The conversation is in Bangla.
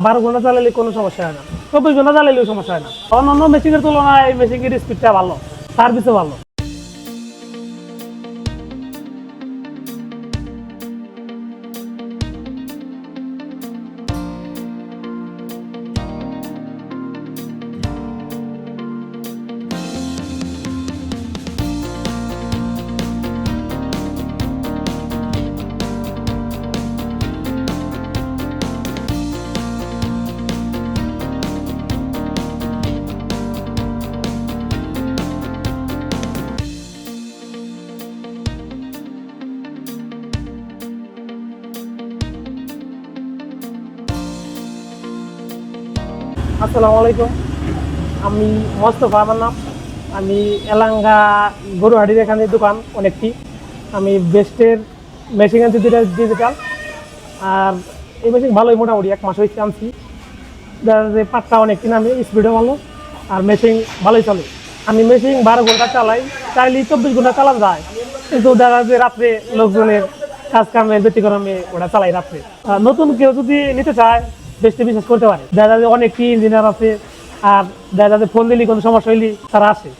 12 ঘন্টা চালালে কোনো সমস্যা হয় না, 24 ঘন্টা চালালেও সমস্যা হয় না। অন্যান্য মেশিনের তুলনায় এই মেশিনের স্পিডটা ভালো, সার্ভিসও ভালো। আসসালামু আলাইকুম, আমি মোস্তফা, আমার নাম। আমি এলাঙ্গা গরুহাটির এখানে দোকান অনেকটি। আমি বেস্টের মেশিন আনছি, দুইটা ডিজিটাল। আর এই মেশিন ভালোই, মোটামুটি 1 মাস হয়েছে আনছি। দেখা যাচ্ছে পাটটা অনেকটি নামে, স্পিডও ভালো, আর মেশিন ভালোই চলে। আমি মেশিন 12 ঘন্টা চালাই, চাইলেই 24 ঘন্টা চালানো যায়, কিন্তু দেখা যাচ্ছে রাত্রে লোকজনের কাজ কামে ব্যতিক্রমে ওটা চালাই রাত্রে। নতুন কেউ যদি নিতে চায়, বেশি বিশ্বাস করতে পারে। দেখা যায় অনেকটি ইঞ্জিনিয়ার আছে, আর দেখা যাচ্ছে ফোন দিলে কোনো সমস্যা হইলে তারা আসে।